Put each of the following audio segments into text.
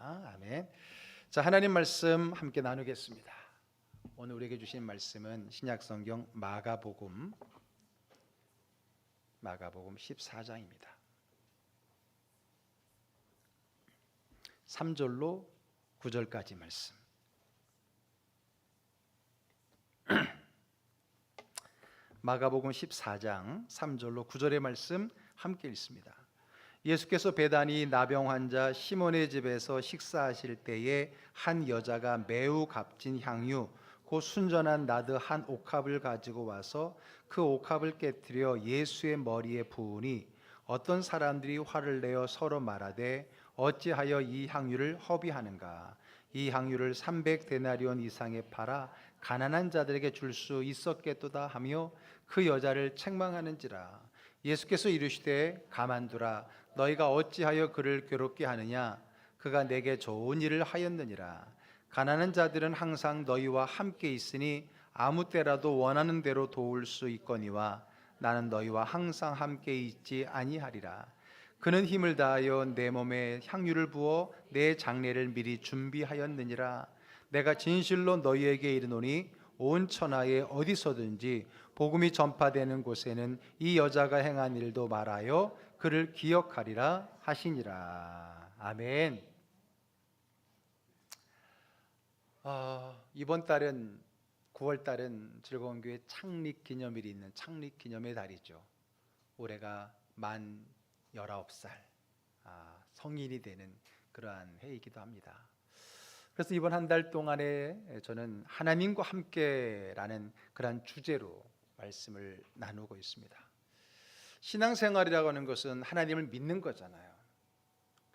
아멘. 자, 하나님 말씀 함께 나누겠습니다. 오늘 우리에게 주신 말씀은 신약성경 마가복음 14장입니다. 3절로 9절까지 말씀. 마가복음 14장 3절로 9절의 말씀 함께 읽습니다. 예수께서 베다니 나병 환자 시몬의 집에서 식사하실 때에 한 여자가 매우 값진 향유 곧 순전한 나드 한 옥합을 가지고 와서 그 옥합을 깨뜨려 예수의 머리에 부으니 어떤 사람들이 화를 내어 서로 말하되 어찌하여 이 향유를 허비하는가? 이 향유를 300데나리온 이상에 팔아 가난한 자들에게 줄 수 있었겠도다 하며 그 여자를 책망하는지라. 예수께서 이르시되 가만두라. 너희가 어찌하여 그를 괴롭게 하느냐? 그가 내게 좋은 일을 하였느니라. 가난한 자들은 항상 너희와 함께 있으니 아무 때라도 원하는 대로 도울 수 있거니와 나는 너희와 항상 함께 있지 아니하리라. 그는 힘을 다하여 내 몸에 향유를 부어 내 장례를 미리 준비하였느니라. 내가 진실로 너희에게 이르노니 온 천하에 어디서든지 복음이 전파되는 곳에는 이 여자가 행한 일도 말하여 그를 기억하리라 하시니라. 아멘. 이번 달은 9월 달은 즐거운 교회 창립 기념일이 있는 창립 기념의 달이죠. 올해가 만 19살 성인이 되는 그러한 해이기도 합니다. 그래서 이번 한 달 동안에 저는 하나님과 함께라는 그러한 주제로 말씀을 나누고 있습니다. 신앙생활이라고 하는 것은 하나님을 믿는 거잖아요.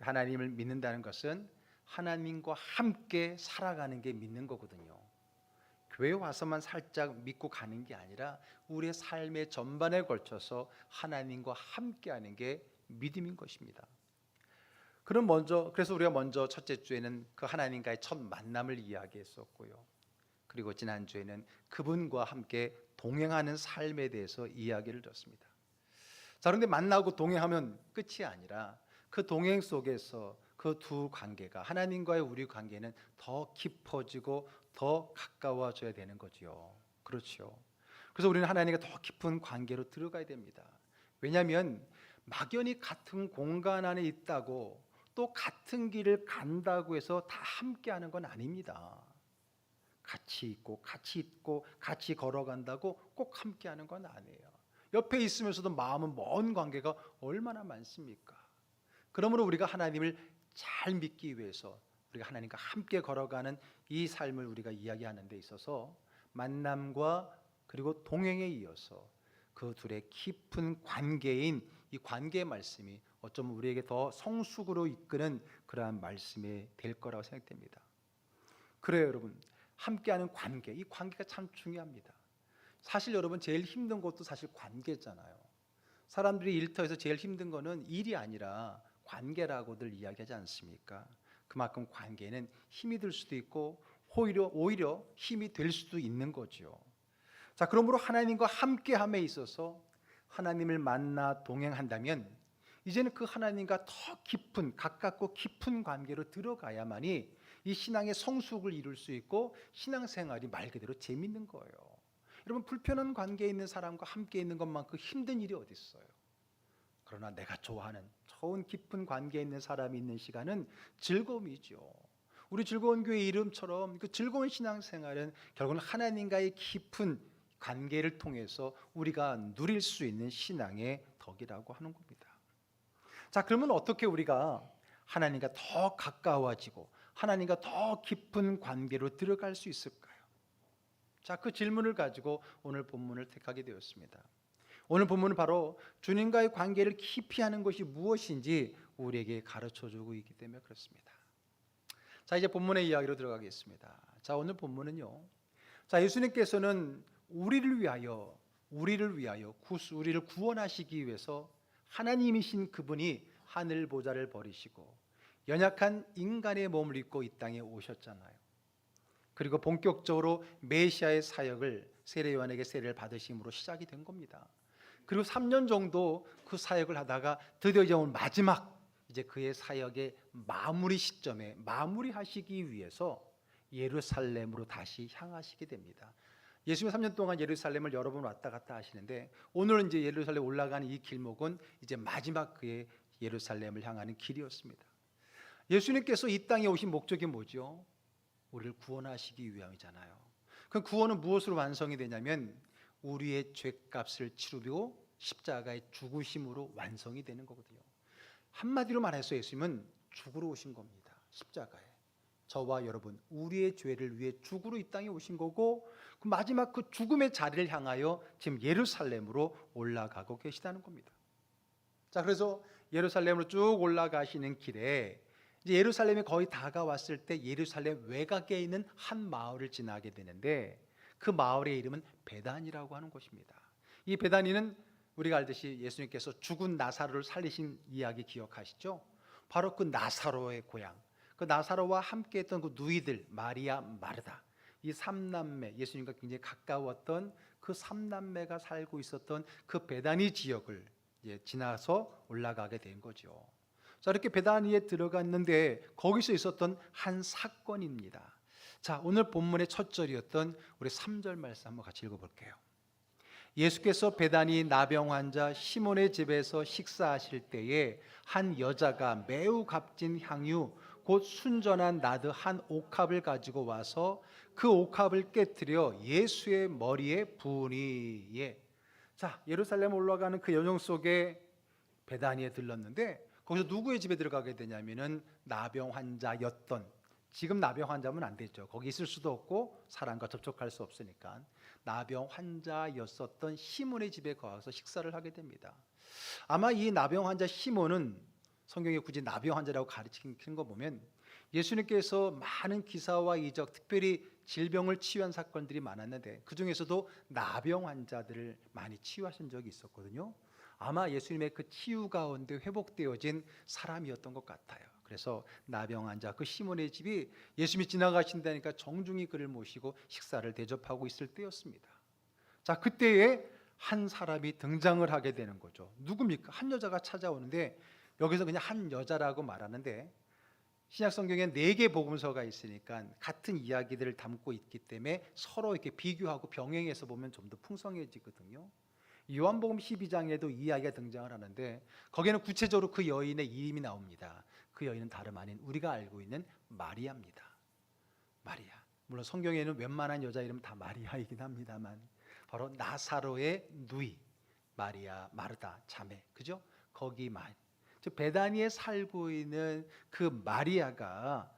하나님을 믿는다는 것은 하나님과 함께 살아가는 게 믿는 거거든요. 교회에 와서만 살짝 믿고 가는 게 아니라 우리의 삶의 전반에 걸쳐서 하나님과 함께하는 게 믿음인 것입니다. 그래서 우리가 먼저 첫째 주에는 그 하나님과의 첫 만남을 이야기했었고요. 그리고 지난주에는 그분과 함께 동행하는 삶에 대해서 이야기를 드렸습니다. 자, 그런데 만나고 동행하면 끝이 아니라 그 동행 속에서 그 두 관계가 하나님과의 우리 관계는 더 깊어지고 더 가까워져야 되는 거지요. 그렇죠. 그래서 우리는 하나님과 더 깊은 관계로 들어가야 됩니다. 왜냐하면 막연히 같은 공간 안에 있다고 또 같은 길을 간다고 해서 다 함께하는 건 아닙니다. 같이 있고 같이 걸어간다고 꼭 함께하는 건 아니에요. 옆에 있으면서도 마음은 먼 관계가 얼마나 많습니까? 그러므로 우리가 하나님을 잘 믿기 위해서 우리가 하나님과 함께 걸어가는 이 삶을 우리가 이야기하는 데 있어서 만남과 그리고 동행에 이어서 그 둘의 깊은 관계인 이 관계의 말씀이 어쩌면 우리에게 더 성숙으로 이끄는 그러한 말씀이 될 거라고 생각됩니다. 그래요, 여러분. 함께하는 관계, 이 관계가 참 중요합니다. 사실 여러분 제일 힘든 것도 사실 관계잖아요. 사람들이 일터에서 제일 힘든 거는 일이 아니라 관계라고들 이야기하지 않습니까? 그만큼 관계는 힘이 들 수도 있고 오히려 힘이 될 수도 있는 거죠. 자, 그러므로 하나님과 함께함에 있어서 하나님을 만나 동행한다면 이제는 그 하나님과 더 깊은 가깝고 깊은 관계로 들어가야만이 이 신앙의 성숙을 이룰 수 있고 신앙생활이 말 그대로 재밌는 거예요. 여러분, 불편한 관계에 있는 사람과 함께 있는 것만큼 힘든 일이 어디 있어요? 그러나 내가 좋아하는 좋은 깊은 관계에 있는 사람이 있는 시간은 즐거움이죠. 우리 즐거운 교회 이름처럼 그 즐거운 신앙생활은 결국은 하나님과의 깊은 관계를 통해서 우리가 누릴 수 있는 신앙의 덕이라고 하는 겁니다. 자, 그러면 어떻게 우리가 하나님과 더 가까워지고 하나님과 더 깊은 관계로 들어갈 수 있을까요? 자, 그 질문을 가지고 오늘 본문을 택하게 되었습니다. 오늘 본문은 바로 주님과의 관계를 깊이 하는 것이 무엇인지 우리에게 가르쳐주고 있기 때문에 그렇습니다. 자, 이제 본문의 이야기로 들어가겠습니다. 자, 오늘 본문은요, 자, 예수님께서는 우리를 위하여 우리를 구원하시기 위해서 하나님이신 그분이 하늘 보좌를 버리시고 연약한 인간의 몸을 입고 이 땅에 오셨잖아요. 그리고 본격적으로 메시아의 사역을 세례 요한에게 세례를 받으심으로 시작이 된 겁니다. 그리고 3년 정도 그 사역을 하다가 드디어 이제 오늘 마지막 이제 그의 사역의 마무리 시점에 마무리하시기 위해서 예루살렘으로 다시 향하시게 됩니다. 예수님 3년 동안 예루살렘을 여러 번 왔다 갔다 하시는데 오늘은 이제 예루살렘 올라가는 이 길목은 이제 마지막 그의 예루살렘을 향하는 길이었습니다. 예수님께서 이 땅에 오신 목적이 뭐죠? 우리를 구원하시기 위함이잖아요. 그 구원은 무엇으로 완성이 되냐면 우리의 죄값을 치르고 십자가의 죽으심으로 완성이 되는 거거든요. 한마디로 말해서 예수님은 죽으러 오신 겁니다. 십자가에 저와 여러분 우리의 죄를 위해 죽으러 이 땅에 오신 거고 그 마지막 그 죽음의 자리를 향하여 지금 예루살렘으로 올라가고 계시다는 겁니다. 자, 그래서 예루살렘으로 쭉 올라가시는 길에 이제 예루살렘에 거의 다가왔을 때 예루살렘 외곽에 있는 한 마을을 지나게 되는데 그 마을의 이름은 베단이라고 하는 곳입니다. 이 베단이는 우리가 알듯이 예수님께서 죽은 나사로를 살리신 이야기 기억하시죠? 바로 그 나사로의 고향, 그 나사로와 함께 했던 그 누이들 마리아, 마르다, 이 삼남매, 예수님과 굉장히 가까웠던 그 삼남매가 살고 있었던 그 베다니 지역을 지나서 올라가게 된 거죠. 자, 이렇게 베다니에 들어갔는데 거기서 있었던 한 사건입니다. 자, 오늘 본문의 첫 절이었던 우리 3절 말씀 한번 같이 읽어볼게요. 예수께서 베다니 나병 환자 시몬의 집에서 식사하실 때에 한 여자가 매우 값진 향유 곧 순전한 나드 한 옥합을 가지고 와서 그 옥합을 깨뜨려 예수의 머리에 부으니. 자, 예루살렘 올라가는 그 여정 속에 베다니에 들렀는데 거기서 누구의 집에 들어가게 되냐면은 나병 환자였던, 지금 나병 환자면 안 되죠. 거기 있을 수도 없고 사람과 접촉할 수 없으니까 나병 환자였었던 시몬의 집에 가서 식사를 하게 됩니다. 아마 이 나병 환자 시몬은 성경에 굳이 나병 환자라고 가르치는 거 보면 예수님께서 많은 기사와 이적, 특별히 질병을 치유한 사건들이 많았는데 그 중에서도 나병 환자들을 많이 치유하신 적이 있었거든요. 아마 예수님의 그 치유 가운데 회복되어진 사람이었던 것 같아요. 그래서 나병 환자 그 시몬의 집이 예수님이 지나가신다니까 정중히 그를 모시고 식사를 대접하고 있을 때였습니다. 자, 그때에 한 사람이 등장을 하게 되는 거죠. 누굽니까? 한 여자가 찾아오는데 여기서 그냥 한 여자라고 말하는데 신약 성경에 4개 복음서가 있으니까 같은 이야기들을 담고 있기 때문에 서로 이렇게 비교하고 병행해서 보면 좀 더 풍성해지거든요. 요한복음 12장에도 이 이야기가 등장을 하는데 거기에는 구체적으로 그 여인의 이름이 나옵니다. 그 여인은 다름 아닌 우리가 알고 있는 마리아입니다. 마리아. 물론 성경에는 웬만한 여자 이름 다 마리아이긴 합니다만 바로 나사로의 누이 마리아, 마르다 자매, 그죠? 거기 즉 베다니에 살고 있는 그 마리아가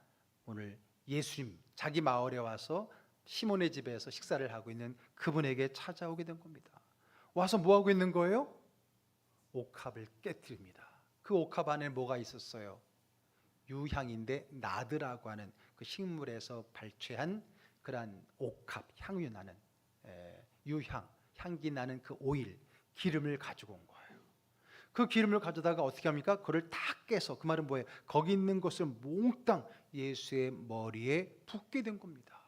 오늘 예수님 자기 마을에 와서 시몬의 집에서 식사를 하고 있는 그분에게 찾아오게 된 겁니다. 와서 뭐 하고 있는 거예요? 옥합을 깨뜨립니다. 그 옥합 안에 뭐가 있었어요? 유향인데 나드라고 하는 그 식물에서 발췌한 그러한 옥합, 향유 나는 유향, 향기 나는 그 오일, 기름을 가지고 온 거예요. 그 기름을 가져다가 어떻게 합니까? 그걸 다 깨서, 그 말은 뭐예요? 거기 있는 것을 몽땅 예수의 머리에 붓게 된 겁니다.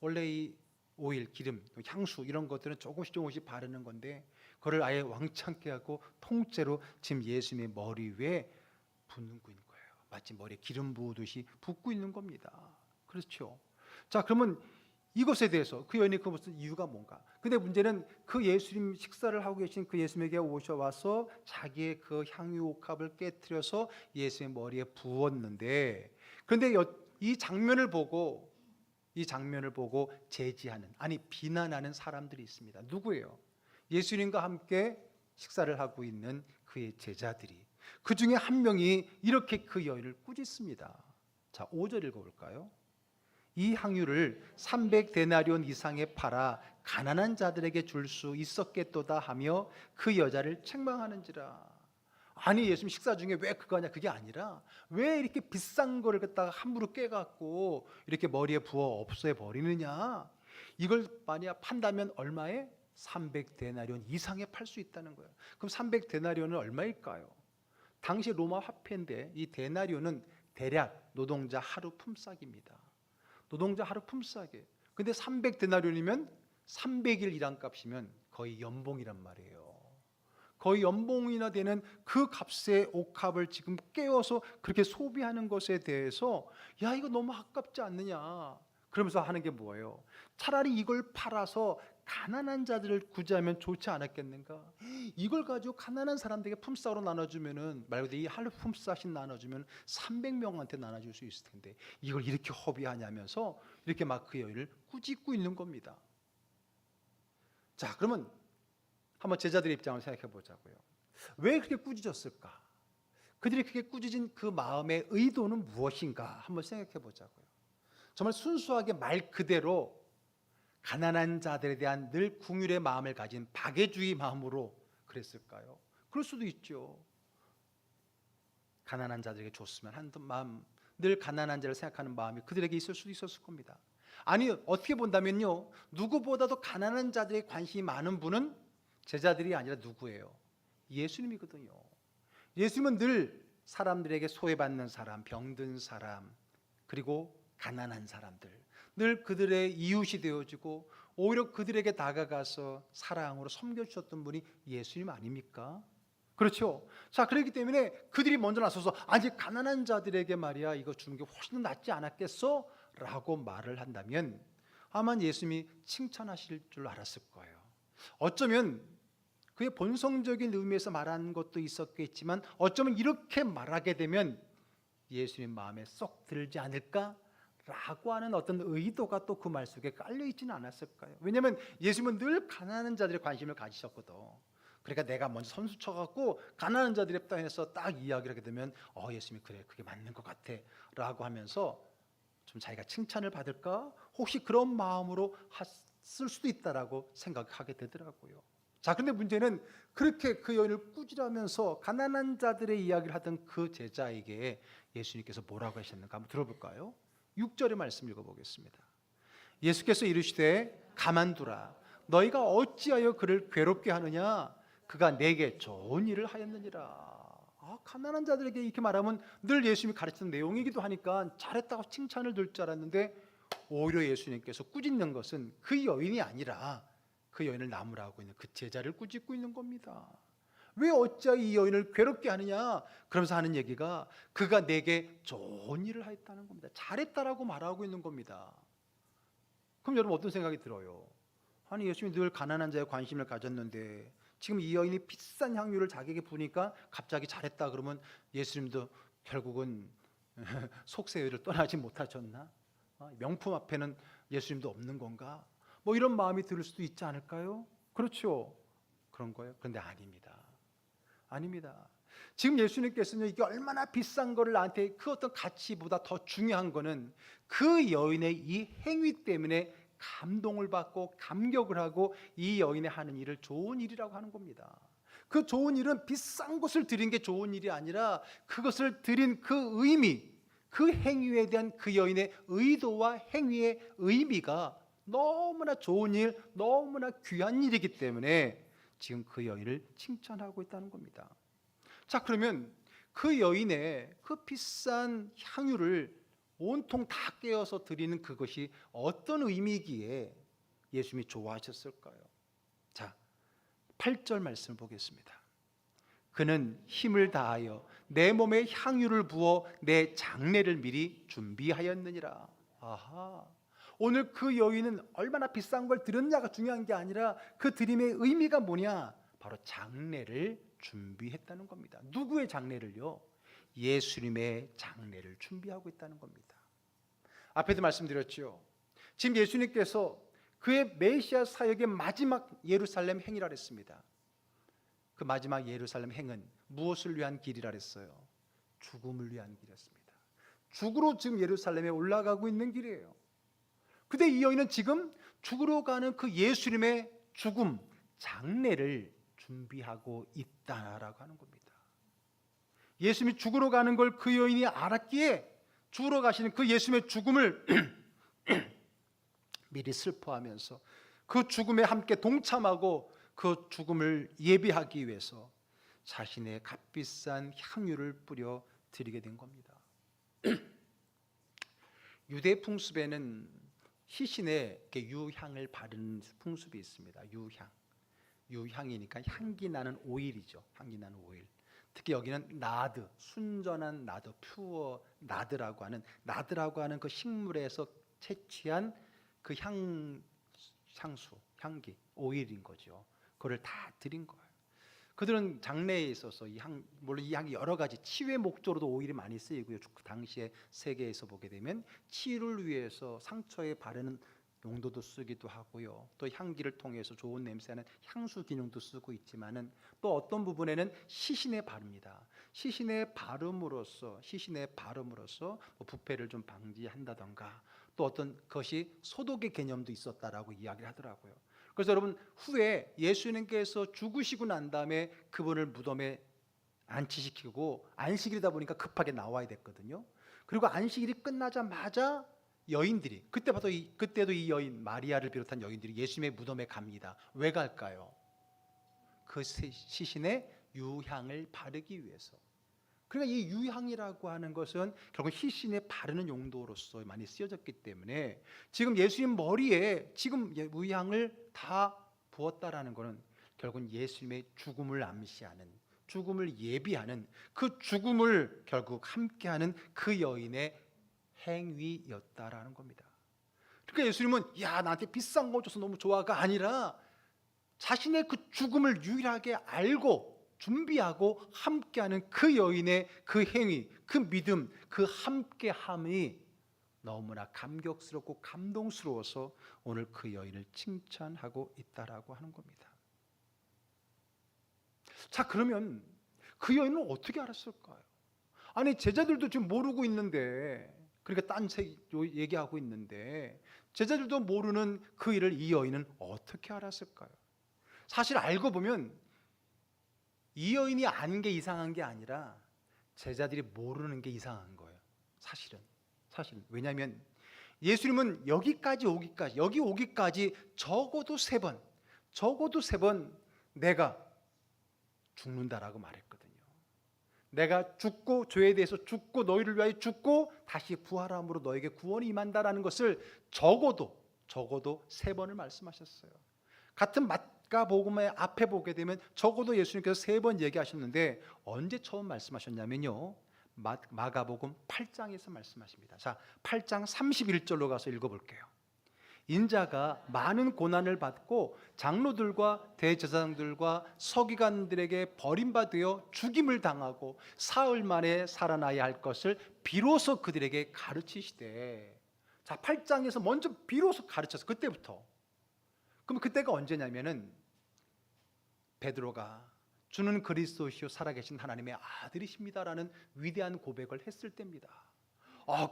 원래 이 오일, 기름, 향수 이런 것들은 조금씩 조금씩 바르는 건데 그걸 아예 왕창게 하고 통째로 지금 예수님의 머리 위에 붓는 거예요. 마치 머리에 기름 부으듯이 붓고 있는 겁니다. 그렇죠. 자, 그러면 이것에 대해서 그 여인이 그 무슨 이유가 뭔가? 근데 문제는 그 예수님 식사를 하고 계신 그 예수님에게 오셔와서 자기의 그 향유 옥합을 깨뜨려서 예수의 머리에 부었는데, 그런데 이 장면을 보고 제지하는, 아니 비난하는 사람들이 있습니다. 누구예요? 예수님과 함께 식사를 하고 있는 그의 제자들이. 그 중에 한 명이 이렇게 그 여인을 꾸짖습니다. 자, 5절 읽어볼까요? 이 향유를 300데나리온 이상에 팔아 가난한 자들에게 줄 수 있었겠도다 하며 그 여자를 책망하는지라. 아니 예수님 식사 중에 왜 그거 하냐, 그게 아니라 왜 이렇게 비싼 거를 갖다가 함부로 깨갖고 이렇게 머리에 부어 없애 버리느냐. 이걸 만약 판다면 얼마에? 300데나리온 이상에 팔 수 있다는 거예요. 그럼 300데나리온은 얼마일까요? 당시 로마 화폐인데 이 데나리온은 대략 노동자 하루 품삯입니다. 노동자 하루 품삯이에요. 근데 300데나리온이면 300일 일한 값이면 거의 연봉이란 말이에요. 거의 연봉이나 되는 그 값의 옥합을 지금 깨워서 그렇게 소비하는 것에 대해서 야, 이거 너무 아깝지 않느냐, 그러면서 하는 게 뭐예요? 차라리 이걸 팔아서 가난한 자들을 구제하면 좋지 않았겠는가? 이걸 가지고 가난한 사람들에게 품삯으로 나눠주면은, 말 그대로 이 할 품삯이 나눠주면 300명한테 나눠줄 수 있을 텐데 이걸 이렇게 허비하냐면서 이렇게 막 그 여인을 꾸짖고 있는 겁니다. 자, 그러면 한번 제자들의 입장을 생각해 보자고요. 왜 그렇게 꾸짖었을까? 그들이 그렇게 꾸짖은 그 마음의 의도는 무엇인가 한번 생각해 보자고요. 정말 순수하게 말 그대로 가난한 자들에 대한 늘 긍휼의 마음을 가진 박애주의 마음으로 그랬을까요? 그럴 수도 있죠. 가난한 자들에게 줬으면 하는 마음, 늘 가난한 자를 생각하는 마음이 그들에게 있을 수도 있었을 겁니다. 아니, 어떻게 본다면요, 누구보다도 가난한 자들에게 관심이 많은 분은 제자들이 아니라 누구예요? 예수님이거든요. 예수님은 늘 사람들에게 소외받는 사람, 병든 사람, 그리고 가난한 사람들, 늘 그들의 이웃이 되어지고 오히려 그들에게 다가가서 사랑으로 섬겨주셨던 분이 예수님 아닙니까? 그렇죠. 자, 그렇기 때문에 그들이 먼저 나서서 아직 가난한 자들에게 말이야 이거 주는 게 훨씬 낫지 않았겠어? 라고 말을 한다면 아마 예수님이 칭찬하실 줄 알았을 거예요. 어쩌면 그의 본성적인 의미에서 말하는 것도 있었겠지만 어쩌면 이렇게 말하게 되면 예수님 마음에 쏙 들지 않을까? 라고 하는 어떤 의도가 또 그 말 속에 깔려 있지는 않았을까요? 왜냐하면 예수님은 늘 가난한 자들의 관심을 가지셨거든. 그러니까 내가 먼저 선수 쳐갖고 가난한 자들의 땅에서 딱 이야기를 하게 되면 예수님이 그래, 그게 맞는 것 같아 라고 하면서 좀 자기가 칭찬을 받을까? 혹시 그런 마음으로 쓸 수도 있다라고 생각하게 되더라고요. 자, 그런데 문제는 그렇게 그 여인을 꾸짖으면서 가난한 자들의 이야기를 하던 그 제자에게 예수님께서 뭐라고 하셨는가 한번 들어볼까요? 6절의 말씀 읽어보겠습니다. 예수께서 이르시되 가만두라, 너희가 어찌하여 그를 괴롭게 하느냐, 그가 내게 좋은 일을 하였느니라. 가난한 자들에게 이렇게 말하면 늘 예수님이 가르치는 내용이기도 하니까 잘했다고 칭찬을 들 줄 알았는데 오히려 예수님께서 꾸짖는 것은 그 여인이 아니라 그 여인을 나무라 하고 있는 그 제자를 꾸짖고 있는 겁니다. 왜 어찌하여 이 여인을 괴롭게 하느냐, 그러면서 하는 얘기가 그가 내게 좋은 일을 하였다는 겁니다. 잘했다라고 말하고 있는 겁니다. 그럼 여러분 어떤 생각이 들어요? 아니, 예수님이 늘 가난한 자에 관심을 가졌는데 지금 이 여인이 비싼 향유를 자기에게 부으니까 갑자기 잘했다 그러면 예수님도 결국은 속세를 떠나지 못하셨나? 명품 앞에는 예수님도 없는 건가? 뭐 이런 마음이 들 수도 있지 않을까요? 그렇죠. 그런 거예요. 그런데 아닙니다. 아닙니다. 지금 예수님께서는 이게 얼마나 비싼 거를 나한테 그 어떤 가치보다 더 중요한 거는 그 여인의 이 행위 때문에 감동을 받고 감격을 하고 이 여인의 하는 일을 좋은 일이라고 하는 겁니다. 그 좋은 일은 비싼 것을 드린 게 좋은 일이 아니라 그것을 드린 그 의미, 그 행위에 대한 그 여인의 의도와 행위의 의미가 너무나 좋은 일, 너무나 귀한 일이기 때문에 지금 그 여인을 칭찬하고 있다는 겁니다. 자, 그러면 그 여인의 그 비싼 향유를 온통 다 깨어서 드리는 그것이 어떤 의미이기에 예수님이 좋아하셨을까요? 자, 8절 말씀을 보겠습니다. 그는 힘을 다하여 내 몸에 향유를 부어 내 장례를 미리 준비하였느니라. 아하, 오늘 그 여인은 얼마나 비싼 걸 드렸냐가 중요한 게 아니라 그 드림의 의미가 뭐냐? 바로 장례를 준비했다는 겁니다. 누구의 장례를요? 예수님의 장례를 준비하고 있다는 겁니다. 앞에도 말씀드렸죠. 지금 예수님께서 그의 메시아 사역의 마지막 예루살렘 행이라 했습니다. 그 마지막 예루살렘 행은 무엇을 위한 길이라 했어요? 죽음을 위한 길이었습니다. 죽으러 지금 예루살렘에 올라가고 있는 길이에요. 근데 이 여인은 지금 죽으러 가는 그 예수님의 죽음, 장례를 준비하고 있다라고 하는 겁니다. 예수님이 죽으러 가는 걸 그 여인이 알았기에 죽으러 가시는 그 예수님의 죽음을 미리 슬퍼하면서 그 죽음에 함께 동참하고 그 죽음을 예비하기 위해서 자신의 값비싼 향유를 뿌려 드리게 된 겁니다. 유대 풍습에는 희신에 유향을 바르는 풍습이 있습니다. 유향. 유향이니까 향기 나는 오일이죠. 향기 나는 오일. 특히 여기는 나드, 순전한 나드, 퓨어 나드라고 하는 그 식물에서 채취한 그 향수, 향기, 오일인 거죠. 그걸 다 드린 거예요. 그들은 장례에 있어서 물론 이 향이 여러 가지 치유의 목적으로도 오일이 많이 쓰이고요. 그 당시에 세계에서 보게 되면 치유를 위해서 상처에 바르는 용도도 쓰기도 하고요. 또 향기를 통해서 좋은 냄새나는 향수 기능도 쓰고 있지만은 또 어떤 부분에는 시신에 바릅니다. 시신에 바름으로써 뭐 부패를 좀 방지한다던가 또 어떤 것이 소독의 개념도 있었다라고 이야기를 하더라고요. 그래서 여러분 후에 예수님께서 죽으시고 난 다음에 그분을 무덤에 안치시키고 안식일이다 보니까 급하게 나와야 됐거든요. 그리고 안식일이 끝나자마자 여인들이 그때도 이 여인 마리아를 비롯한 여인들이 예수님의 무덤에 갑니다. 왜 갈까요? 그 시신에 유향을 바르기 위해서. 그러니까 이 유향이라고 하는 것은 결국 시신에 바르는 용도로서 많이 쓰여졌기 때문에 지금 예수님 머리에 지금 유향을 다 부었다라는 것은 결국 예수님의 죽음을 암시하는, 죽음을 예비하는, 그 죽음을 결국 함께하는 그 여인의 행위였다라는 겁니다. 그러니까 예수님은 야 나한테 비싼 거 줘서 너무 좋아가 아니라 자신의 그 죽음을 유일하게 알고 준비하고 함께하는 그 여인의 그 행위, 그 믿음, 그 함께함이 너무나 감격스럽고 감동스러워서 오늘 그 여인을 칭찬하고 있다라고 하는 겁니다. 자, 그러면 그 여인은 어떻게 알았을까요? 아니 제자들도 지금 모르고 있는데, 그러니까 얘기하고 있는데 제자들도 모르는 그 일을 이 여인은 어떻게 알았을까요? 사실 알고 보면 이 여인이 아는 게 이상한 게 아니라 제자들이 모르는 게 이상한 거예요. 사실은 왜냐하면 예수님은 여기 오기까지 적어도 세 번 내가 죽는다라고 말했거든요. 내가 죽고 죄에 대해서 죽고 너희를 위하여 죽고 다시 부활함으로 너에게 구원이 임한다라는 것을 적어도 세 번을 말씀하셨어요. 같은 마가복음의 앞에 보게 되면 적어도 예수님께서 세 번 얘기하셨는데 언제 처음 말씀하셨냐면요, 마가복음 8장에서 말씀하십니다. 자, 8장 31절로 가서 읽어볼게요. 인자가 많은 고난을 받고 장로들과 대제사장들과 서기관들에게 버림받아 죽임을 당하고 사흘 만에 살아나야 할 것을 비로소 그들에게 가르치시되. 자, 8장에서 먼저 비로소 가르쳤어. 그때부터. 그럼 그때가 언제냐면은 베드로가 주는 그리스도시요 살아계신 하나님의 아들이십니다라는 위대한 고백을 했을 때입니다.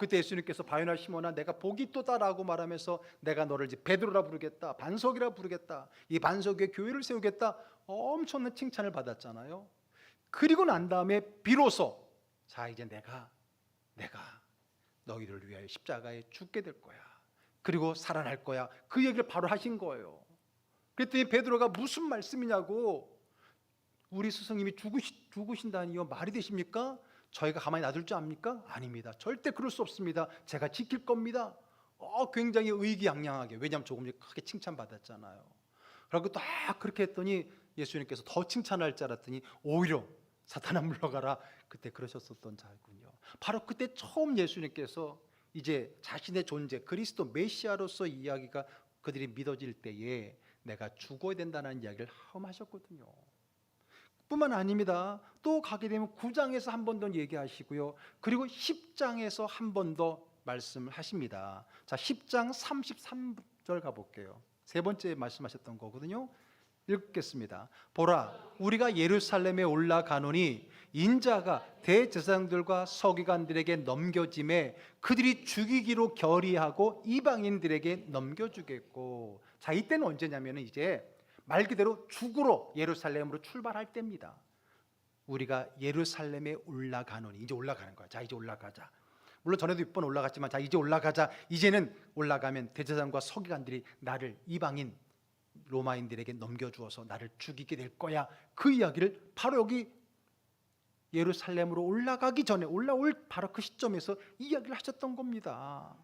그때 예수님께서 바요나 시몬아 내가 복이 있도다라고 말하면서 내가 너를 이제 베드로라 부르겠다, 반석이라 부르겠다, 이 반석 위에 교회를 세우겠다, 엄청난 칭찬을 받았잖아요. 그리고 난 다음에 비로소 자 이제 내가 너희를 위하여 십자가에 죽게 될 거야, 그리고 살아날 거야, 그 얘기를 바로 하신 거예요. 그랬더니 베드로가 무슨 말씀이냐고, 우리 스승님이 죽으신다니요 말이 되십니까? 저희가 가만히 놔둘 줄 압니까? 아닙니다. 절대 그럴 수 없습니다. 제가 지킬 겁니다. 굉장히 의기양양하게, 왜냐하면 조금 전에 크게 칭찬받았잖아요. 그리고 딱 그렇게 했더니 예수님께서 더 칭찬할 줄 알았더니 오히려 사탄아 물러가라, 그때 그러셨었던 자군요. 바로 그때 처음 예수님께서 이제 자신의 존재, 그리스도 메시아로서 이야기가 그들이 믿어질 때에 내가 죽어야 된다는 이야기를 하셨거든요. 뿐만 아닙니다. 또 가게 되면 9장에서 한 번 더 얘기하시고요, 그리고 10장에서 한 번 더 말씀을 하십니다. 자, 10장 33절 가볼게요. 세 번째 말씀하셨던 거거든요. 읽겠습니다. 보라, 우리가 예루살렘에 올라가노니 인자가 대제사장들과 서기관들에게 넘겨짐에 그들이 죽이기로 결의하고 이방인들에게 넘겨주겠고. 자, 이때는 언제냐면 이제 말 그대로 죽으러 예루살렘으로 출발할 때입니다. 우리가 예루살렘에 올라가노니, 이제 올라가는 거야. 자, 이제 올라가자. 물론 전에도 6번 올라갔지만 자, 이제 올라가자. 이제는 올라가면 대제사장과 서기관들이 나를 이방인 로마인들에게 넘겨주어서 나를 죽이게 될 거야. 그 이야기를 바로 여기 예루살렘으로 올라가기 전에, 올라올 바로 그 시점에서 이야기를 하셨던 겁니다.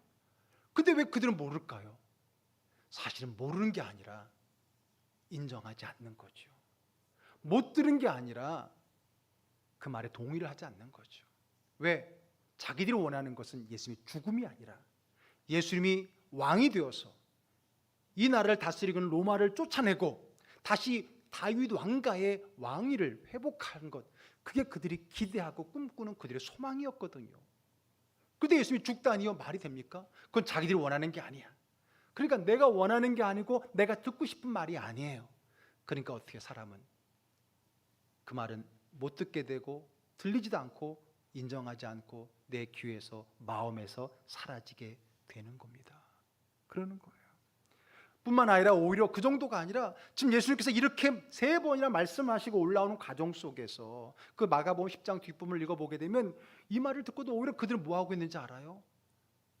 근데 왜 그들은 모를까요? 사실은 모르는 게 아니라 인정하지 않는 거죠. 못 들은 게 아니라 그 말에 동의를 하지 않는 거죠. 왜? 자기들이 원하는 것은 예수님의 죽음이 아니라 예수님이 왕이 되어서 이 나라를 다스리고는 로마를 쫓아내고 다시 다윗 왕가의 왕위를 회복하는 것, 그게 그들이 기대하고 꿈꾸는 그들의 소망이었거든요. 그런데 예수님이 죽다니요, 말이 됩니까? 그건 자기들이 원하는 게 아니야. 그러니까 내가 원하는 게 아니고 내가 듣고 싶은 말이 아니에요. 그러니까 어떻게 사람은 그 말은 못 듣게 되고 들리지도 않고 인정하지 않고 내 귀에서 마음에서 사라지게 되는 겁니다. 그러는 거예요. 뿐만 아니라 오히려 그 정도가 아니라 지금 예수님께서 이렇게 3번이나 말씀하시고 올라오는 과정 속에서 그 마가복음 10장 뒷부분을 읽어보게 되면 이 말을 듣고도 오히려 그들은 뭐하고 있는지 알아요?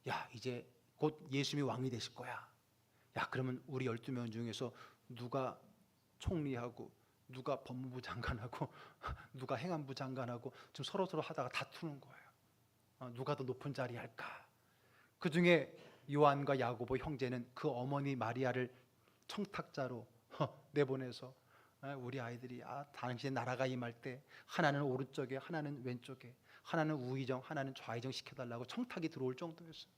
야, 이제 곧 예수님이 왕이 되실 거야. 야, 그러면 우리 12명 중에서 누가 총리하고 누가 법무부 장관하고 누가 행안부 장관하고 지금 서로 하다가 다투는 거예요. 누가 더 높은 자리 할까? 그 중에 요한과 야고보 형제는 그 어머니 마리아를 청탁자로 내보내서 우리 아이들이 당신의 나라가 임할 때 하나는 오른쪽에 하나는 왼쪽에 하나는 우의정 하나는 좌의정 시켜달라고 청탁이 들어올 정도였어요.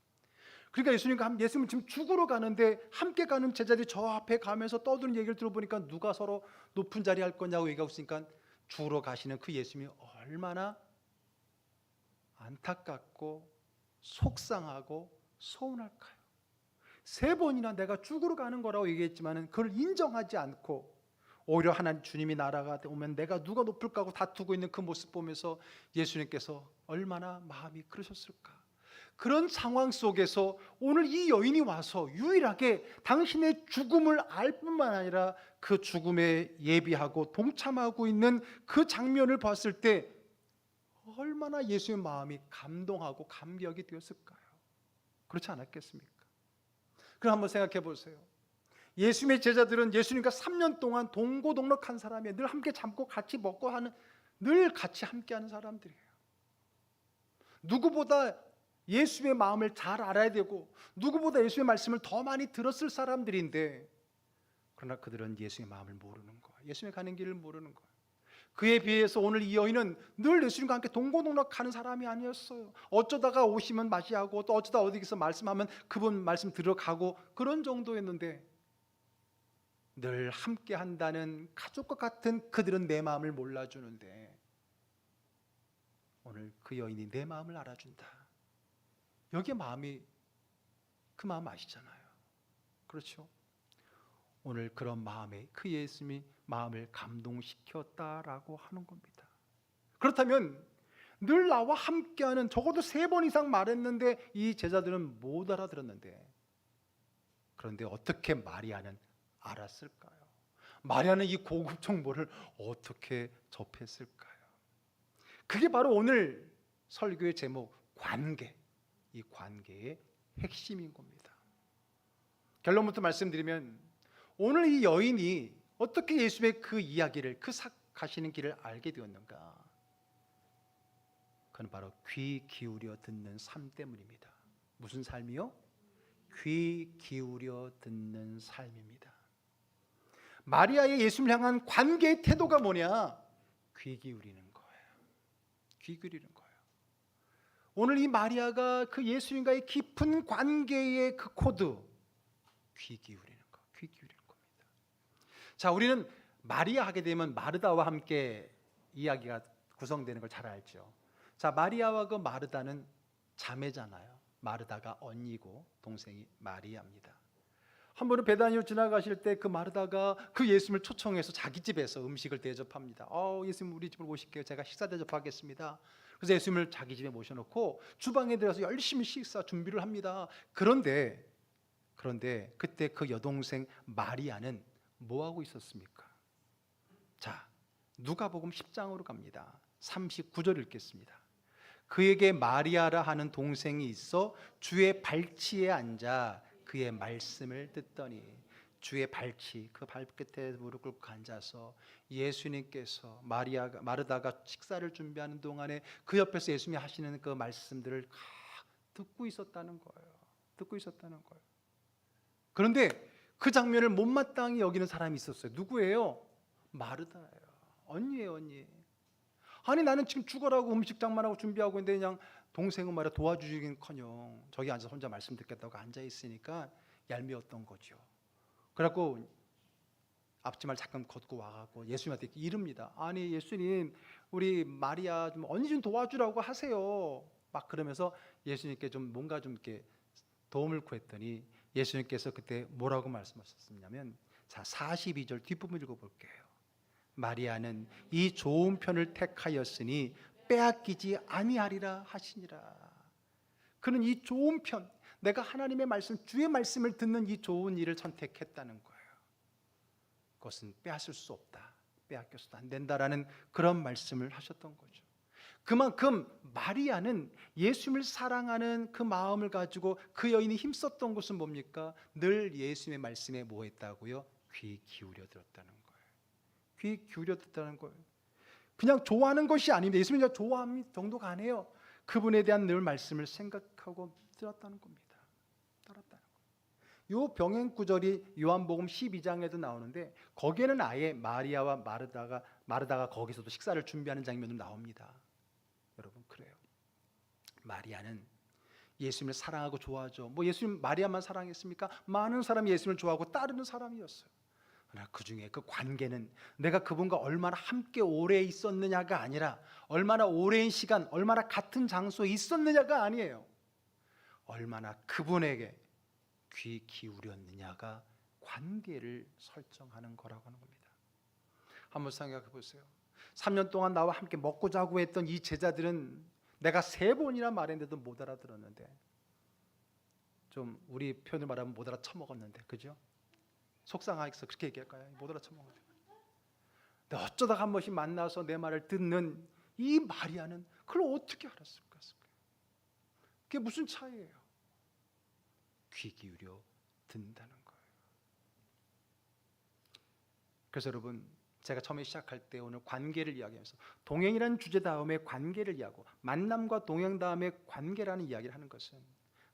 그러니까 예수님은 지금 죽으러 가는데 함께 가는 제자들이 저 앞에 가면서 떠드는 얘기를 들어보니까 누가 서로 높은 자리 할 거냐고 얘기하고 있으니까 죽으러 가시는 그 예수님이 얼마나 안타깝고 속상하고 서운할까요? 3번이나 내가 죽으러 가는 거라고 얘기했지만 그걸 인정하지 않고 오히려 하나님 주님이 나라가 오면 내가 누가 높을까 하고 다투고 있는 그 모습 보면서 예수님께서 얼마나 마음이 그러셨을까. 그런 상황 속에서 오늘 이 여인이 와서 유일하게 당신의 죽음을 알 뿐만 아니라 그 죽음에 예비하고 동참하고 있는 그 장면을 봤을 때 얼마나 예수의 마음이 감동하고 감격이 되었을까요? 그렇지 않았겠습니까? 그럼 한번 생각해 보세요. 예수님의 제자들은 예수님과 3년 동안 동고동락한 사람이에요. 늘 함께 잠고 같이 먹고 하는, 늘 같이 함께하는 사람들이에요. 누구보다 예수의 마음을 잘 알아야 되고 누구보다 예수의 말씀을 더 많이 들었을 사람들인데 그러나 그들은 예수의 마음을 모르는 거예요. 예수님이 가는 길을 모르는 거예요. 그에 비해서 오늘 이 여인은 늘 예수님과 함께 동고동락하는 사람이 아니었어요. 어쩌다가 오시면 맞이하고 또 어쩌다 어디서 말씀하면 그분 말씀 들어가고 그런 정도였는데 늘 함께 한다는 가족과 같은 그들은 내 마음을 몰라주는데 오늘 그 여인이 내 마음을 알아준다. 여기에 마음이, 그 마음 아시잖아요. 그렇죠? 오늘 그런 마음에 그 예수님이 마음을 감동시켰다라고 하는 겁니다. 그렇다면 늘 나와 함께하는, 적어도 3번 이상 말했는데 이 제자들은 못 알아들었는데, 그런데 어떻게 마리아는 알았을까요? 마리아는 이 고급 정보를 어떻게 접했을까요? 그게 바로 오늘 설교의 제목, 관계, 이 관계의 핵심인 겁니다. 결론부터 말씀드리면 오늘 이 여인이 어떻게 예수의 그 이야기를, 그 가시는 길을 알게 되었는가? 그건 바로 귀 기울여 듣는 삶 때문입니다. 무슨 삶이요? 귀 기울여 듣는 삶입니다. 마리아의 예수님을 향한 관계의 태도가 뭐냐? 귀 기울이는 거예요. 귀 기울이는 거예요. 오늘 이 마리아가 그 예수님과의 깊은 관계의 그 코드, 귀 기울이는 거, 귀 기울이는 겁니다. 자, 우리는 마리아 하게 되면 마르다와 함께 이야기가 구성되는 걸 잘 알죠. 자, 마리아와 그 마르다는 자매잖아요. 마르다가 언니고 동생이 마리아입니다. 한 번은 베다니로 지나가실 때 그 마르다가 그 예수님을 초청해서 자기 집에서 음식을 대접합니다. 예수님 우리 집으로 오실게요. 제가 식사 대접하겠습니다. 그래서 예수님을 자기 집에 모셔놓고 주방에 들어가서 열심히 식사 준비를 합니다. 그런데 그때 그 여동생 마리아는 뭐하고 있었습니까? 자, 누가복음 10장으로 갑니다. 39절 읽겠습니다. 그에게 마리아라 하는 동생이 있어 주의 발치에 앉아 그의 말씀을 듣더니, 주의 발치, 그 발끝에 무릎 꿇고 앉아서 예수님께서 마르다가 식사를 준비하는 동안에 그 옆에서 예수님이 하시는 그 말씀들을 듣고 있었다는 거예요. 듣고 있었다는 거예요. 그런데 그 장면을 못마땅히 여기는 사람이 있었어요. 누구예요? 마르다예요. 언니예요, 언니. 아니 나는 지금 죽어라고 음식 장만하고 준비하고 있는데 그냥 동생은 말이야 도와주기는커녕 저기 앉아서 혼자 말씀 듣겠다고 앉아 있으니까 얄미웠던 거죠. 그래갖고 앞치마를 잠깐 걷고 와갖고 예수님한테 이릅니다. 아니 예수님, 우리 마리아 좀 언니 좀 도와주라고 하세요. 막 그러면서 예수님께 좀 뭔가 좀 이렇게 도움을 구했더니 예수님께서 그때 뭐라고 말씀하셨냐면, 자 42절 뒷부분 읽어볼게요. 마리아는 이 좋은 편을 택하였으니 빼앗기지 아니하리라 하시니라. 그는 이 좋은 편, 내가 하나님의 말씀, 주의 말씀을 듣는 이 좋은 일을 선택했다는 거예요. 그것은 빼앗을 수 없다, 빼앗겨서도 안 된다라는 그런 말씀을 하셨던 거죠. 그만큼 마리아는 예수님을 사랑하는 그 마음을 가지고 그 여인이 힘썼던 것은 뭡니까? 늘 예수님의 말씀에 뭐 했다고요? 귀 기울여 들었다는 거예요. 귀 기울여 듣다는 거예요. 그냥 좋아하는 것이 아닙니다. 예수님이 그냥 좋아하는 정도가 아니에요. 그분에 대한 늘 말씀을 생각하고 들었다는 겁니다. 따랐다는 거예요. 이 병행 구절이 요한복음 12장에도 나오는데 거기에는 아예 마리아와 마르다가 거기서도 식사를 준비하는 장면도 나옵니다. 여러분, 그래요. 마리아는 예수님을 사랑하고 좋아하죠. 뭐 예수님 마리아만 사랑했습니까? 많은 사람이 예수님을 좋아하고 따르는 사람이었어요. 그러나 그 중에 그 관계는 내가 그분과 얼마나 함께 오래 있었느냐가 아니라, 얼마나 오랜 시간, 얼마나 같은 장소에 있었느냐가 아니에요. 얼마나 그분에게 귀 기울였느냐가 관계를 설정하는 거라고 하는 겁니다. 한번 생각해 보세요. 3년 동안 나와 함께 먹고 자고 했던 이 제자들은 내가 3번이나 말했는데도 못 알아들었는데, 좀 우리 표현을 말하면 못 알아쳐먹었는데, 그죠? 속상하게서 그렇게 얘기할까요? 못 알아쳐먹었는데. 근데 어쩌다가 한 번씩 만나서 내 말을 듣는 이 마리아는 그걸 어떻게 알았을까? 그게 무슨 차이예요? 귀 기울여 듣는다는 거예요. 그래서 여러분, 제가 처음에 시작할 때 오늘 관계를 이야기하면서 동행이라는 주제 다음에 관계를 이야기하고, 만남과 동행 다음에 관계라는 이야기를 하는 것은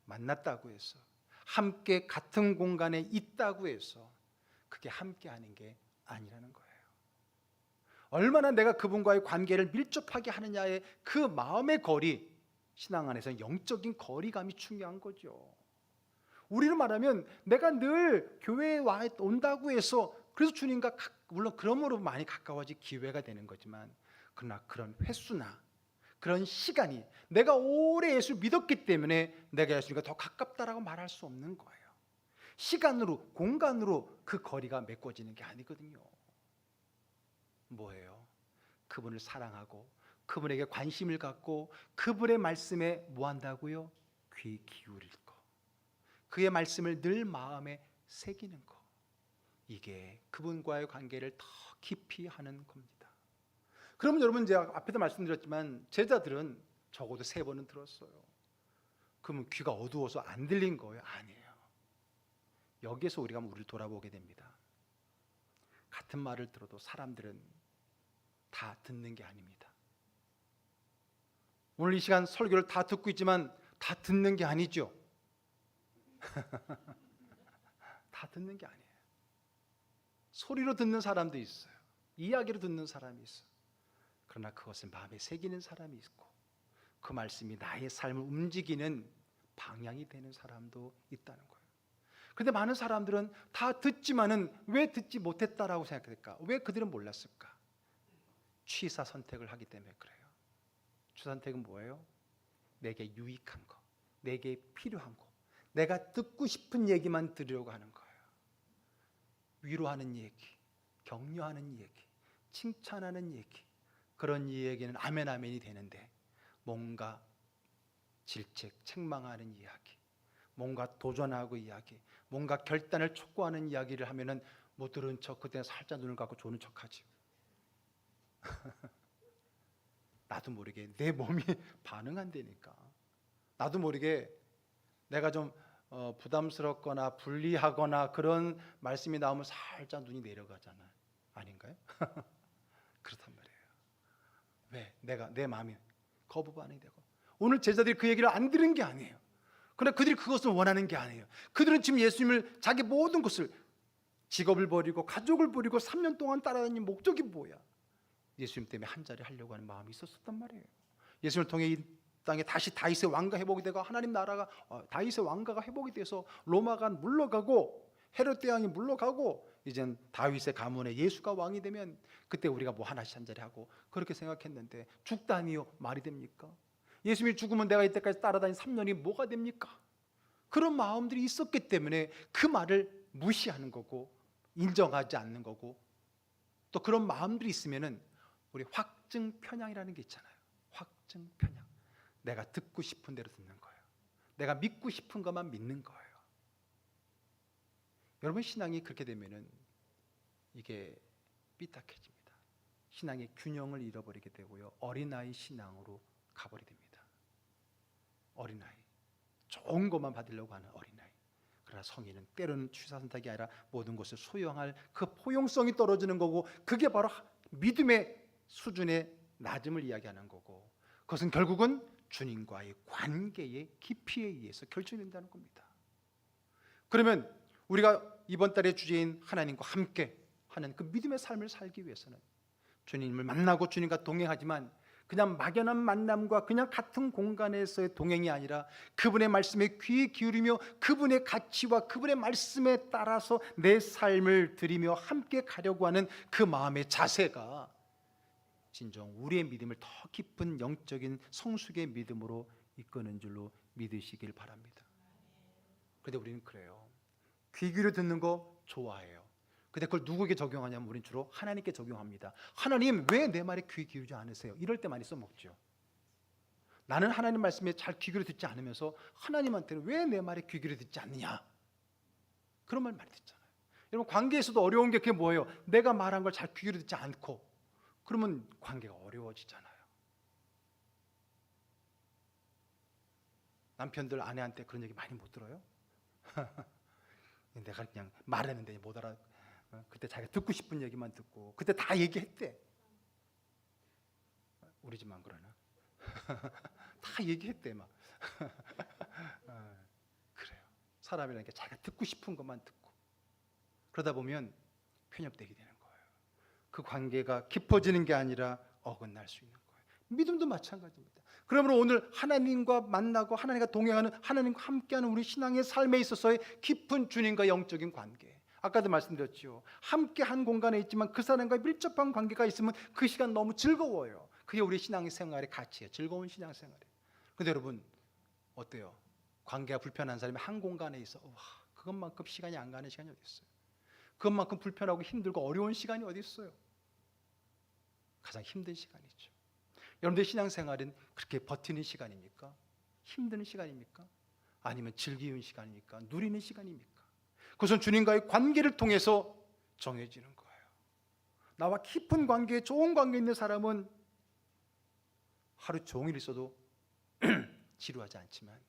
만났다고 해서, 함께 같은 공간에 있다고 해서 그게 함께하는 게 아니라는 거예요. 얼마나 내가 그분과의 관계를 밀접하게 하느냐의 그 마음의 거리, 신앙 안에서는 영적인 거리감이 중요한 거죠. 우리는 말하면 내가 늘 교회에 온다고 해서 그래서 주님과 물론 그러므로 많이 가까워질 기회가 되는 거지만, 그러나 그런 횟수나 그런 시간이 내가 오래 예수를 믿었기 때문에 내가 예수님과 더 가깝다라고 말할 수 없는 거예요. 시간으로, 공간으로 그 거리가 메꿔지는 게 아니거든요. 뭐예요? 그분을 사랑하고 그분에게 관심을 갖고 그분의 말씀에 뭐 한다고요? 귀 기울일 거, 그의 말씀을 늘 마음에 새기는 거, 이게 그분과의 관계를 더 깊이 하는 겁니다. 그러면 여러분, 제가 앞에도 말씀드렸지만 제자들은 적어도 3번은 들었어요. 그러면 귀가 어두워서 안 들린 거예요? 아니에요. 여기에서 우리가 우리를 돌아보게 됩니다. 같은 말을 들어도 사람들은 다 듣는 게 아닙니다. 오늘 이 시간 설교를 다 듣고 있지만 다 듣는 게 아니죠. 다 듣는 게 아니에요. 소리로 듣는 사람도 있어요. 이야기로 듣는 사람이 있어요. 그러나 그것을 마음에 새기는 사람이 있고, 그 말씀이 나의 삶을 움직이는 방향이 되는 사람도 있다는 거예요. 그런데 많은 사람들은 다 듣지만은 왜 듣지 못했다라고 생각할까? 왜 그들은 몰랐을까? 취사 선택을 하기 때문에 그래요. 취사 선택은 뭐예요? 내게 유익한 거, 내게 필요한 거, 내가 듣고 싶은 얘기만 들으려고 하는 거예요. 위로하는 얘기, 격려하는 얘기, 칭찬하는 얘기, 그런 얘기는 아멘 아멘이 되는데, 뭔가 질책, 책망하는 이야기, 뭔가 도전하고 이야기, 뭔가 결단을 촉구하는 이야기를 하면은 못 들은 척, 그때는 살짝 눈을 감고 조는 척하지. 나도 모르게 내 몸이 반응한다니까. 나도 모르게 내가 좀 부담스럽거나 불리하거나 그런 말씀이 나오면 살짝 눈이 내려가잖아. 아닌가요? 그렇단 말이에요. 왜? 내가 내 마음이 거부 반응이 되고. 오늘 제자들이 그 얘기를 안 들은 게 아니에요. 그러나 그들이 그것을 원하는 게 아니에요. 그들은 지금 예수님을 자기 모든 것을 직업을 버리고 가족을 버리고 3년 동안 따라다닌 목적이 뭐야? 예수님 때문에 한 자리 하려고 하는 마음이 있었단 말이에요. 예수님을 통해 이 땅에 다시 다윗의 왕가 회복이 되고 하나님 나라가 다윗의 왕가가 회복이 돼서 로마가 물러가고 헤롯 대왕이 물러가고 이젠 다윗의 가문에 예수가 왕이 되면 그때 우리가 뭐 하나씩 한 자리 하고 그렇게 생각했는데 죽다니요 말이 됩니까? 예수님이 죽으면 내가 이때까지 따라다닌 3년이 뭐가 됩니까? 그런 마음들이 있었기 때문에 그 말을 무시하는 거고 인정하지 않는 거고, 또 그런 마음들이 있으면은 우리 확증 편향이라는 게 있잖아요. 확증 편향. 내가 듣고 싶은 대로 듣는 거예요. 내가 믿고 싶은 것만 믿는 거예요. 여러분, 신앙이 그렇게 되면은 이게 삐딱해집니다. 신앙의 균형을 잃어버리게 되고요, 어린아이 신앙으로 가버리게 됩니다. 어린아이, 좋은 것만 받으려고 하는 어린아이. 그러나 성인은 때로는 취사선택이 아니라 모든 것을 소용할 그 포용성이 떨어지는 거고, 그게 바로 믿음의 수준의 낮음을 이야기하는 거고, 그것은 결국은 주님과의 관계의 깊이에 의해서 결정된다는 겁니다. 그러면 우리가 이번 달의 주제인 하나님과 함께 하는 그 믿음의 삶을 살기 위해서는 주님을 만나고 주님과 동행하지만 그냥 막연한 만남과 그냥 같은 공간에서의 동행이 아니라 그분의 말씀에 귀 기울이며 그분의 가치와 그분의 말씀에 따라서 내 삶을 드리며 함께 가려고 하는 그 마음의 자세가 진정 우리의 믿음을 더 깊은 영적인 성숙의 믿음으로 이끄는 줄로 믿으시길 바랍니다. 그런데 우리는 그래요. 귀 기울여 듣는 거 좋아해요. 근데 그걸 누구에게 적용하냐면 우리는 주로 하나님께 적용합니다. 하나님, 왜 내 말에 귀 기울이지 않으세요? 이럴 때 많이 써먹죠. 나는 하나님 말씀에 잘 귀 기울여 듣지 않으면서 하나님한테는 왜 내 말에 귀 기울여 듣지 않느냐, 그런 말 많이 듣잖아요. 여러분, 관계에서도 어려운 게 그게 뭐예요? 내가 말한 걸 잘 귀 기울여 듣지 않고 그러면 관계가 어려워지잖아요. 남편들 아내한테 그런 얘기 많이 못 들어요? 내가 그냥 말했는데 못 알아. 그때 자기가 듣고 싶은 얘기만 듣고 그때 다 얘기했대. 우리 집만 그러나? 다 얘기했대 막. 그래요. 사람이라는 게 자기가 듣고 싶은 것만 듣고 그러다 보면 편협되게 되는 거예요. 그 관계가 깊어지는 게 아니라 어긋날 수 있는 거예요. 믿음도 마찬가지입니다. 그러므로 오늘 하나님과 만나고 하나님과 동행하는, 하나님과 함께하는 우리 신앙의 삶에 있어서의 깊은 주님과 영적인 관계, 아까도 말씀드렸죠. 함께 한 공간에 있지만 그 사람과 밀접한 관계가 있으면 그 시간 너무 즐거워요. 그게 우리 신앙생활의 가치예요. 즐거운 신앙생활이에요. 근데 여러분 어때요? 관계가 불편한 사람이 한 공간에 있어, 그것만큼 시간이 안 가는 시간이 어디 있어요? 그것만큼 불편하고 힘들고 어려운 시간이 어디 있어요? 가장 힘든 시간이죠. 여러분들 신앙생활은 그렇게 버티는 시간입니까? 힘든 시간입니까? 아니면 즐기는 시간입니까? 누리는 시간입니까? 그것은 주님과의 관계를 통해서 정해지는 거예요. 나와 깊은 관계, 좋은 관계 있는 사람은 하루 종일 있어도 지루하지 않지만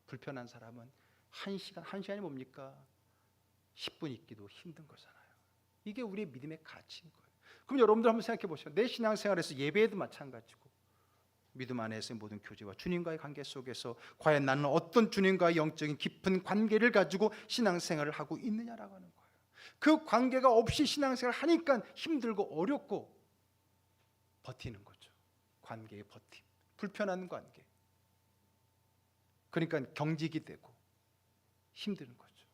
불편한 사람은 한 시간이 뭡니까? 10분 있기도 힘든 거잖아요. 이게 우리의 믿음의 가치인 거예요. 그럼 여러분들 한번 생각해 보세요. 내 신앙생활에서 예배에도 마찬가지고 믿음 안에서의 모든 교제와 주님과의 관계 속에서 과연 나는 어떤 주님과의 영적인 깊은 관계를 가지고 신앙생활을 하고 있느냐라고 하는 거예요. 그 관계가 없이 신앙생활을 하니까 힘들고 어렵고 버티는 거죠. 관계의 버팀, 불편한 관계. 그러니까 경직이 되고 힘드는 거죠.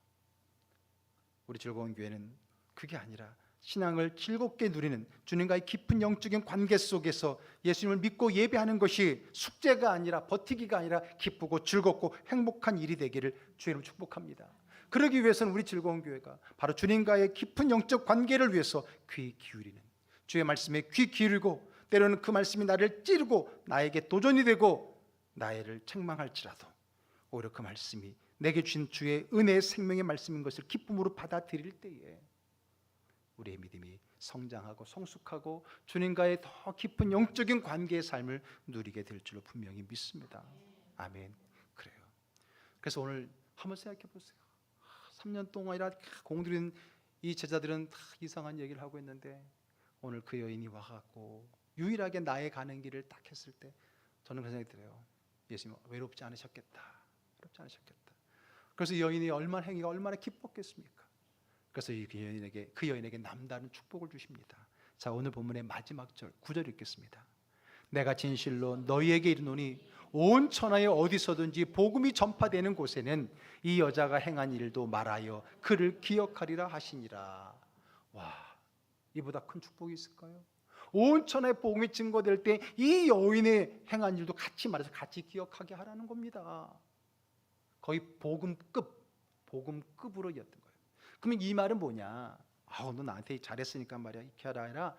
우리 즐거운 교회는 그게 아니라 신앙을 즐겁게 누리는 주님과의 깊은 영적인 관계 속에서 예수님을 믿고 예배하는 것이 숙제가 아니라 버티기가 아니라 기쁘고 즐겁고 행복한 일이 되기를 주님을 축복합니다. 그러기 위해서는 우리 즐거운 교회가 바로 주님과의 깊은 영적 관계를 위해서 귀 기울이는, 주의 말씀에 귀 기울이고 때로는 그 말씀이 나를 찌르고 나에게 도전이 되고 나를 책망할지라도 오히려 그 말씀이 내게 주신 주의 은혜의 생명의 말씀인 것을 기쁨으로 받아들일 때에 우리의 믿음이 성장하고 성숙하고 주님과의 더 깊은 영적인 관계의 삶을 누리게 될 줄로 분명히 믿습니다. 아멘. 그래요. 그래서 오늘 한번 생각해 보세요. 3년 동안이나 공들인 이 제자들은 다 이상한 얘기를 하고 있는데 오늘 그 여인이 와갖고 유일하게 나의 가는 길을 딱 했을 때 저는 그런 생각이 들어요. 예수님 외롭지 않으셨겠다. 외롭지 않으셨겠다. 그래서 이 여인이 행위가 얼마나 기뻤겠습니까? 그래서 그 여인에게 남다른 축복을 주십니다. 자, 오늘 본문의 마지막 절 9절 읽겠습니다. 내가 진실로 너희에게 이르노니 온 천하에 어디서든지 복음이 전파되는 곳에는 이 여자가 행한 일도 말하여 그를 기억하리라 하시니라. 와, 이보다 큰 축복이 있을까요? 온 천하에 복음이 증거될 때 이 여인의 행한 일도 같이 말해서 같이 기억하게 하라는 겁니다. 거의 복음급으로 이었던 거예요. 그러면 이 말은 뭐냐? 너 나한테 잘했으니까 말이야 이렇게 하라 아니라,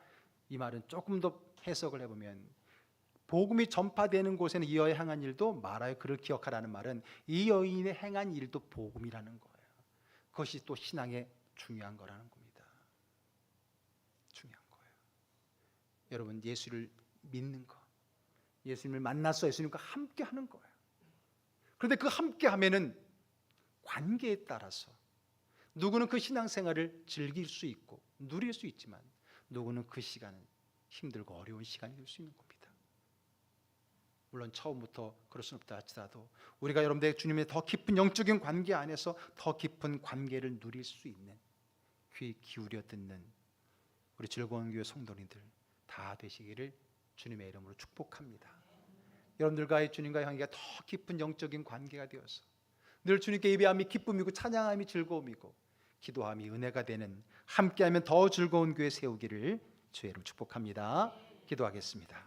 이 말은 조금 더 해석을 해보면 복음이 전파되는 곳에는 이 여인의 행한 일도 말하여 그를 기억하라는 말은 이 여인의 행한 일도 복음이라는 거예요. 그것이 또 신앙의 중요한 거라는 겁니다. 중요한 거예요. 여러분, 예수를 믿는 거, 예수님을 만나서 예수님과 함께 하는 거예요. 그런데 그 함께 하면은 관계에 따라서 누구는 그 신앙생활을 즐길 수 있고 누릴 수 있지만, 누구는 그 시간은 힘들고 어려운 시간이 될 수 있는 겁니다. 물론 처음부터 그럴 수는 없다 할지라도 우리가 여러분들 주님의 더 깊은 영적인 관계 안에서 더 깊은 관계를 누릴 수 있는, 귀 기울여 듣는 우리 즐거운 교회 성도님들 다 되시기를 주님의 이름으로 축복합니다. 여러분들과의 주님과의 관계가 더 깊은 영적인 관계가 되어서 늘 주님께 예배함이 기쁨이고 찬양함이 즐거움이고 기도함이 은혜가 되는, 함께하면 더 즐거운 교회 세우기를 주의 이름으로 축복합니다. 기도하겠습니다.